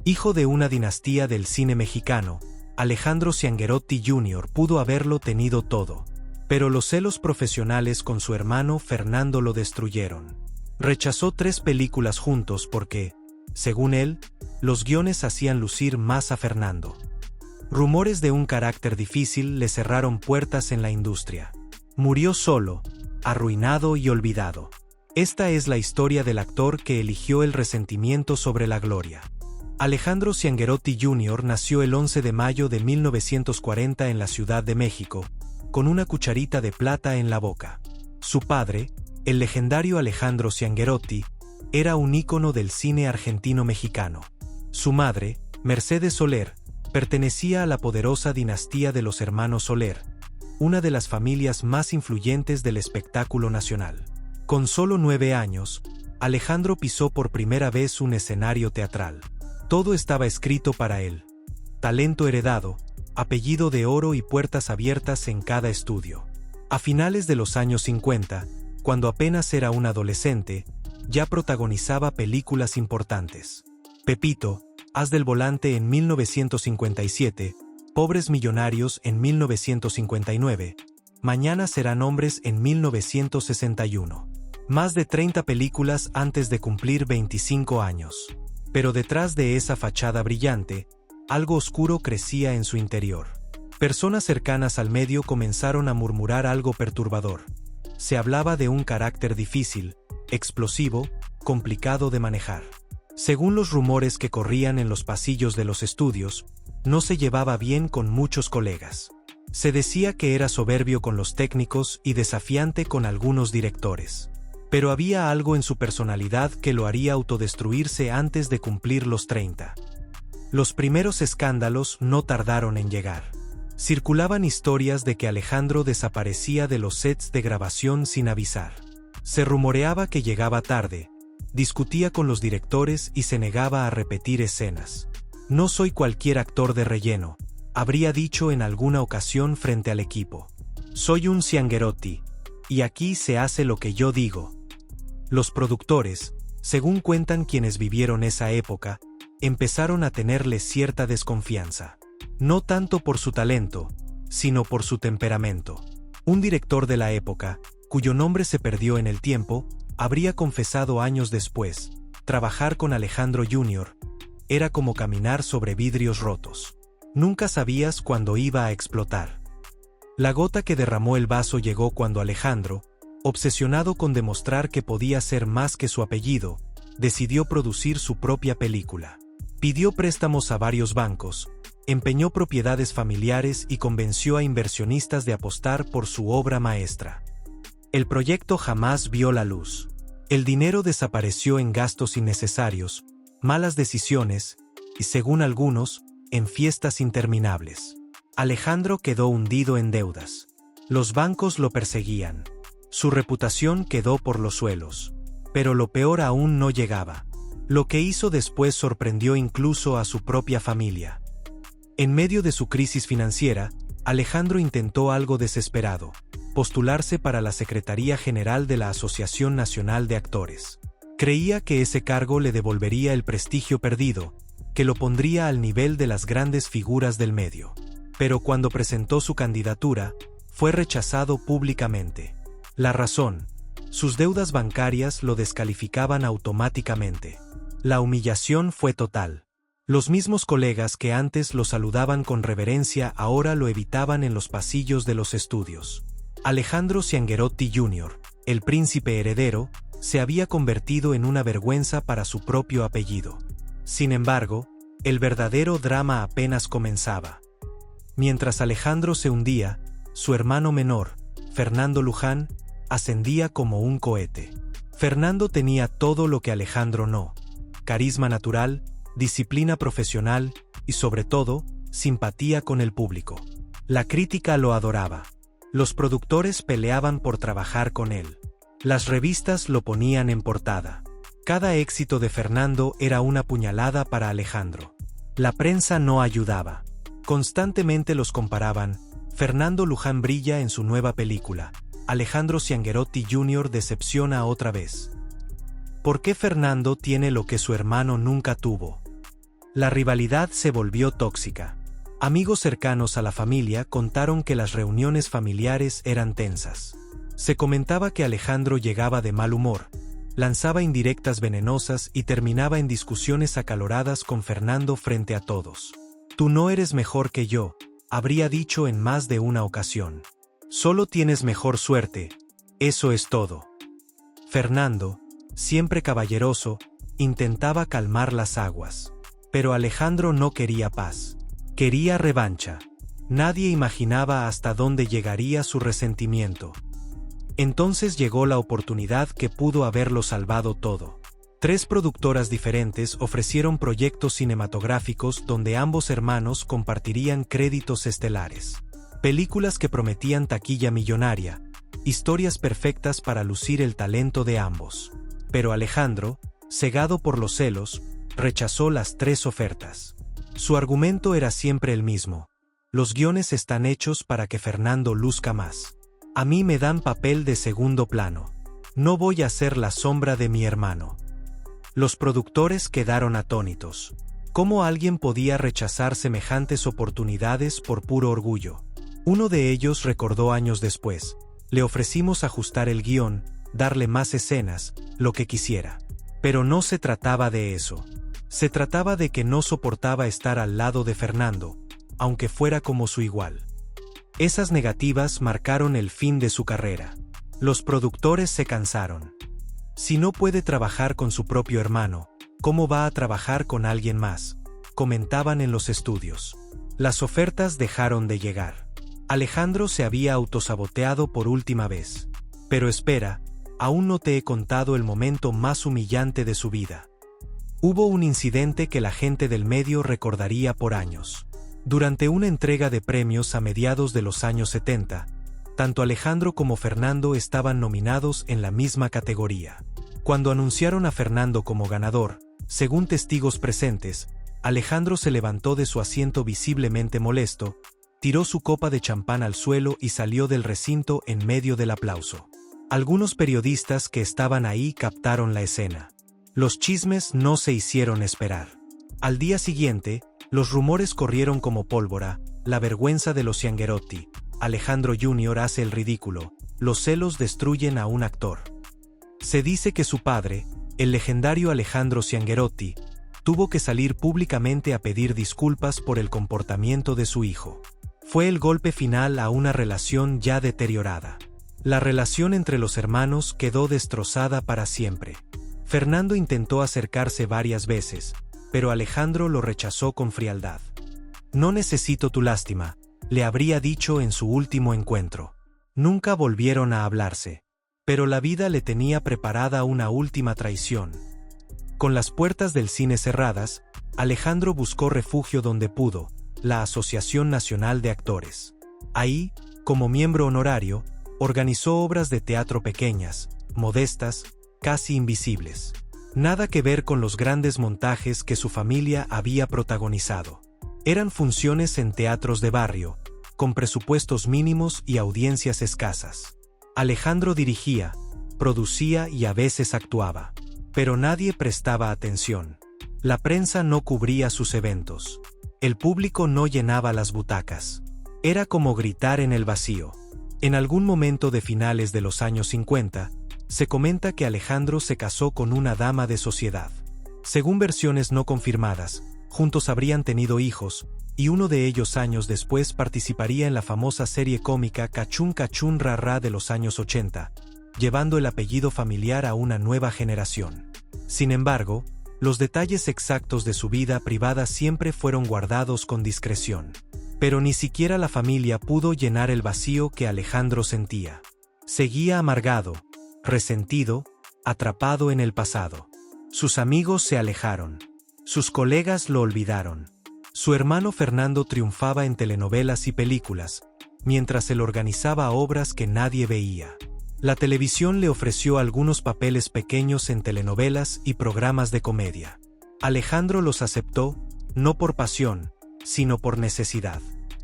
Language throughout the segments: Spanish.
Hijo de una dinastía del cine mexicano, Alejandro Ciangherotti Jr. pudo haberlo tenido todo. Pero los celos profesionales con su hermano Fernando lo destruyeron. Rechazó 3 películas juntos porque, según él, los guiones hacían lucir más a Fernando. Rumores de un carácter difícil le cerraron puertas en la industria. Murió solo, arruinado y olvidado. Esta es la historia del actor que eligió el resentimiento sobre la gloria. Alejandro Ciangherotti Jr. nació el 11 de mayo de 1940 en la Ciudad de México, con una cucharita de plata en la boca. Su padre, el legendario Alejandro Ciangherotti, era un ícono del cine argentino-mexicano. Su madre, Mercedes Soler, pertenecía a la poderosa dinastía de los hermanos Soler, una de las familias más influyentes del espectáculo nacional. Con solo 9 años, Alejandro pisó por primera vez un escenario teatral. Todo estaba escrito para él. Talento heredado, apellido de oro y puertas abiertas en cada estudio. A finales de los años 50, cuando apenas era un adolescente, ya protagonizaba películas importantes. Pepito, Haz del volante en 1957, Pobres millonarios en 1959, Mañana serán hombres en 1961. Más de 30 películas antes de cumplir 25 años. Pero detrás de esa fachada brillante, algo oscuro crecía en su interior. Personas cercanas al medio comenzaron a murmurar algo perturbador. Se hablaba de un carácter difícil, explosivo, complicado de manejar. Según los rumores que corrían en los pasillos de los estudios, no se llevaba bien con muchos colegas. Se decía que era soberbio con los técnicos y desafiante con algunos directores. Pero había algo en su personalidad que lo haría autodestruirse antes de cumplir los 30. Los primeros escándalos no tardaron en llegar. Circulaban historias de que Alejandro desaparecía de los sets de grabación sin avisar. Se rumoreaba que llegaba tarde, discutía con los directores y se negaba a repetir escenas. No soy cualquier actor de relleno, habría dicho en alguna ocasión frente al equipo. Soy un Ciangherotti, y aquí se hace lo que yo digo. Los productores, según cuentan quienes vivieron esa época, empezaron a tenerle cierta desconfianza. No tanto por su talento, sino por su temperamento. Un director de la época, cuyo nombre se perdió en el tiempo, habría confesado años después: trabajar con Alejandro Jr. era como caminar sobre vidrios rotos. Nunca sabías cuándo iba a explotar. La gota que derramó el vaso llegó cuando Alejandro, obsesionado con demostrar que podía ser más que su apellido, decidió producir su propia película. Pidió préstamos a varios bancos, empeñó propiedades familiares y convenció a inversionistas de apostar por su obra maestra. El proyecto jamás vio la luz. El dinero desapareció en gastos innecesarios, malas decisiones y, según algunos, en fiestas interminables. Alejandro quedó hundido en deudas. Los bancos lo perseguían. Su reputación quedó por los suelos. Pero lo peor aún no llegaba. Lo que hizo después sorprendió incluso a su propia familia. En medio de su crisis financiera, Alejandro intentó algo desesperado: postularse para la Secretaría General de la Asociación Nacional de Actores. Creía que ese cargo le devolvería el prestigio perdido, que lo pondría al nivel de las grandes figuras del medio. Pero cuando presentó su candidatura, fue rechazado públicamente. La razón: sus deudas bancarias lo descalificaban automáticamente. La humillación fue total. Los mismos colegas que antes lo saludaban con reverencia ahora lo evitaban en los pasillos de los estudios. Alejandro Ciangherotti Jr., el príncipe heredero, se había convertido en una vergüenza para su propio apellido. Sin embargo, el verdadero drama apenas comenzaba. Mientras Alejandro se hundía, su hermano menor, Fernando Luján, ascendía como un cohete. Fernando tenía todo lo que Alejandro no: carisma natural, disciplina profesional y, sobre todo, simpatía con el público. La crítica lo adoraba. Los productores peleaban por trabajar con él. Las revistas lo ponían en portada. Cada éxito de Fernando era una puñalada para Alejandro. La prensa no ayudaba. Constantemente los comparaban: Fernando Luján brilla en su nueva película, Alejandro Ciangherotti Jr. decepciona otra vez. ¿Por qué Fernando tiene lo que su hermano nunca tuvo? La rivalidad se volvió tóxica. Amigos cercanos a la familia contaron que las reuniones familiares eran tensas. Se comentaba que Alejandro llegaba de mal humor, lanzaba indirectas venenosas y terminaba en discusiones acaloradas con Fernando frente a todos. «Tú no eres mejor que yo», habría dicho en más de una ocasión. «Solo tienes mejor suerte, eso es todo». Fernando, siempre caballeroso, intentaba calmar las aguas. Pero Alejandro no quería paz. Quería revancha. Nadie imaginaba hasta dónde llegaría su resentimiento. Entonces llegó la oportunidad que pudo haberlo salvado todo. 3 productoras diferentes ofrecieron proyectos cinematográficos donde ambos hermanos compartirían créditos estelares. Películas que prometían taquilla millonaria, historias perfectas para lucir el talento de ambos. Pero Alejandro, cegado por los celos, rechazó las 3 ofertas. Su argumento era siempre el mismo: los guiones están hechos para que Fernando luzca más. A mí me dan papel de segundo plano. No voy a ser la sombra de mi hermano. Los productores quedaron atónitos. ¿Cómo alguien podía rechazar semejantes oportunidades por puro orgullo? Uno de ellos recordó años después: le ofrecimos ajustar el guión, darle más escenas, lo que quisiera. Pero no se trataba de eso. Se trataba de que no soportaba estar al lado de Fernando, aunque fuera como su igual. Esas negativas marcaron el fin de su carrera. Los productores se cansaron. Si no puede trabajar con su propio hermano, ¿cómo va a trabajar con alguien más?, comentaban en los estudios. Las ofertas dejaron de llegar. Alejandro se había autosaboteado por última vez. Pero espera, aún no te he contado el momento más humillante de su vida. Hubo un incidente que la gente del medio recordaría por años. Durante una entrega de premios a mediados de los años 70, tanto Alejandro como Fernando estaban nominados en la misma categoría. Cuando anunciaron a Fernando como ganador, según testigos presentes, Alejandro se levantó de su asiento visiblemente molesto, tiró su copa de champán al suelo y salió del recinto en medio del aplauso. Algunos periodistas que estaban ahí captaron la escena. Los chismes no se hicieron esperar. Al día siguiente, los rumores corrieron como pólvora: la vergüenza de los Ciangherotti, Alejandro Jr. hace el ridículo, los celos destruyen a un actor. Se dice que su padre, el legendario Alejandro Ciangherotti, tuvo que salir públicamente a pedir disculpas por el comportamiento de su hijo. Fue el golpe final a una relación ya deteriorada. La relación entre los hermanos quedó destrozada para siempre. Fernando intentó acercarse varias veces, pero Alejandro lo rechazó con frialdad. «No necesito tu lástima», le habría dicho en su último encuentro. Nunca volvieron a hablarse. Pero la vida le tenía preparada una última traición. Con las puertas del cine cerradas, Alejandro buscó refugio donde pudo: la Asociación Nacional de Actores. Ahí, como miembro honorario, organizó obras de teatro pequeñas, modestas, casi invisibles. Nada que ver con los grandes montajes que su familia había protagonizado. Eran funciones en teatros de barrio, con presupuestos mínimos y audiencias escasas. Alejandro dirigía, producía y a veces actuaba. Pero nadie prestaba atención. La prensa no cubría sus eventos. El público no llenaba las butacas. Era como gritar en el vacío. En algún momento de finales de los años 50, se comenta que Alejandro se casó con una dama de sociedad. Según versiones no confirmadas, juntos habrían tenido hijos, y uno de ellos años después participaría en la famosa serie cómica Cachún Cachún Ra Ra de los años 80, llevando el apellido familiar a una nueva generación. Sin embargo, los detalles exactos de su vida privada siempre fueron guardados con discreción. Pero ni siquiera la familia pudo llenar el vacío que Alejandro sentía. Seguía amargado, resentido, atrapado en el pasado. Sus amigos se alejaron. Sus colegas lo olvidaron. Su hermano Fernando triunfaba en telenovelas y películas, mientras él organizaba obras que nadie veía. La televisión le ofreció algunos papeles pequeños en telenovelas y programas de comedia. Alejandro los aceptó, no por pasión, sino por necesidad.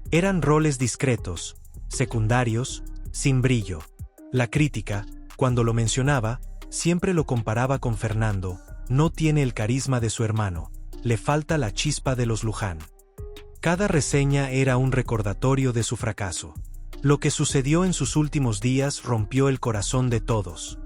Eran roles discretos, secundarios, sin brillo. La crítica, cuando lo mencionaba, siempre lo comparaba con Fernando: no tiene el carisma de su hermano, le falta la chispa de los Luján. Cada reseña era un recordatorio de su fracaso. Lo que sucedió en sus últimos días rompió el corazón de todos.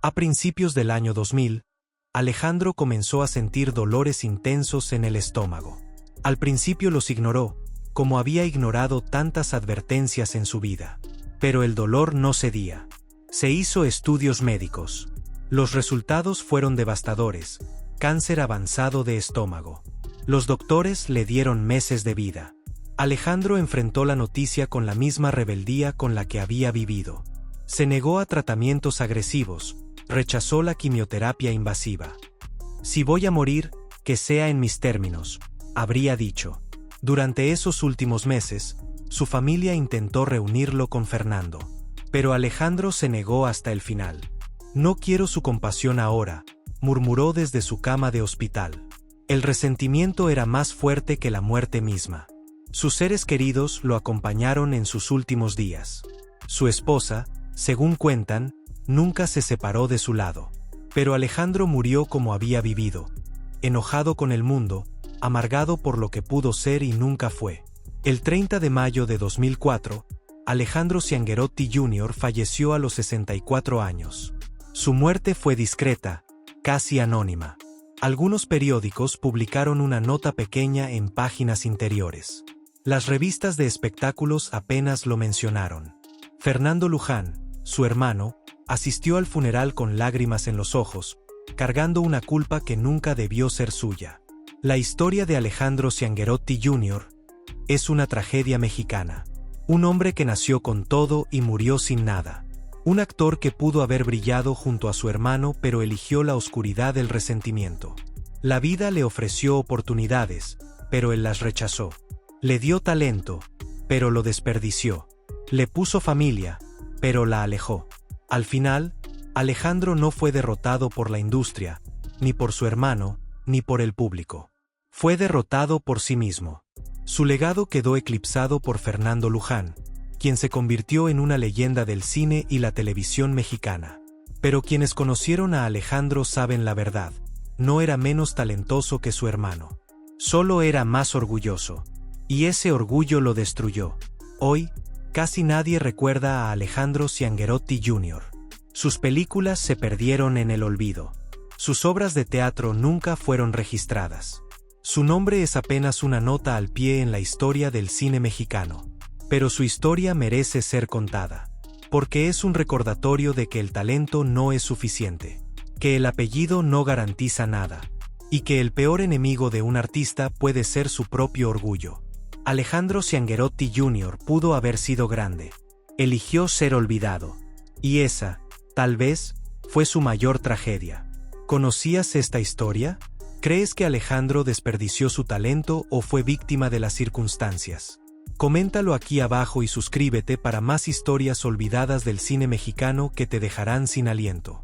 A principios del año 2000, Alejandro comenzó a sentir dolores intensos en el estómago. Al principio los ignoró, como había ignorado tantas advertencias en su vida. Pero el dolor no cedía. Se hizo estudios médicos. Los resultados fueron devastadores: cáncer avanzado de estómago. Los doctores le dieron meses de vida. Alejandro enfrentó la noticia con la misma rebeldía con la que había vivido. Se negó a tratamientos agresivos, rechazó la quimioterapia invasiva. Si voy a morir, que sea en mis términos, habría dicho. Durante esos últimos meses, su familia intentó reunirlo con Fernando. Pero Alejandro se negó hasta el final. No quiero su compasión ahora, murmuró desde su cama de hospital. El resentimiento era más fuerte que la muerte misma. Sus seres queridos lo acompañaron en sus últimos días. Su esposa, según cuentan, nunca se separó de su lado. Pero Alejandro murió como había vivido, enojado con el mundo, amargado por lo que pudo ser y nunca fue. El 30 de mayo de 2004, Alejandro Ciangherotti Jr. falleció a los 64 años. Su muerte fue discreta, casi anónima. Algunos periódicos publicaron una nota pequeña en páginas interiores. Las revistas de espectáculos apenas lo mencionaron. Fernando Luján, su hermano, asistió al funeral con lágrimas en los ojos, cargando una culpa que nunca debió ser suya. La historia de Alejandro Ciangherotti Jr. es una tragedia mexicana. Un hombre que nació con todo y murió sin nada. Un actor que pudo haber brillado junto a su hermano pero eligió la oscuridad del resentimiento. La vida le ofreció oportunidades, pero él las rechazó. Le dio talento, pero lo desperdició. Le puso familia, pero la alejó. Al final, Alejandro no fue derrotado por la industria, ni por su hermano, ni por el público. Fue derrotado por sí mismo. Su legado quedó eclipsado por Fernando Luján, quien se convirtió en una leyenda del cine y la televisión mexicana. Pero quienes conocieron a Alejandro saben la verdad: no era menos talentoso que su hermano. Solo era más orgulloso. Y ese orgullo lo destruyó. Hoy, casi nadie recuerda a Alejandro Ciangherotti Jr. Sus películas se perdieron en el olvido. Sus obras de teatro nunca fueron registradas. Su nombre es apenas una nota al pie en la historia del cine mexicano. Pero su historia merece ser contada. Porque es un recordatorio de que el talento no es suficiente. Que el apellido no garantiza nada. Y que el peor enemigo de un artista puede ser su propio orgullo. Alejandro Ciangherotti Jr. pudo haber sido grande. Eligió ser olvidado. Y esa, tal vez, fue su mayor tragedia. ¿Conocías esta historia? ¿Crees que Alejandro desperdició su talento o fue víctima de las circunstancias? Coméntalo aquí abajo y suscríbete para más historias olvidadas del cine mexicano que te dejarán sin aliento.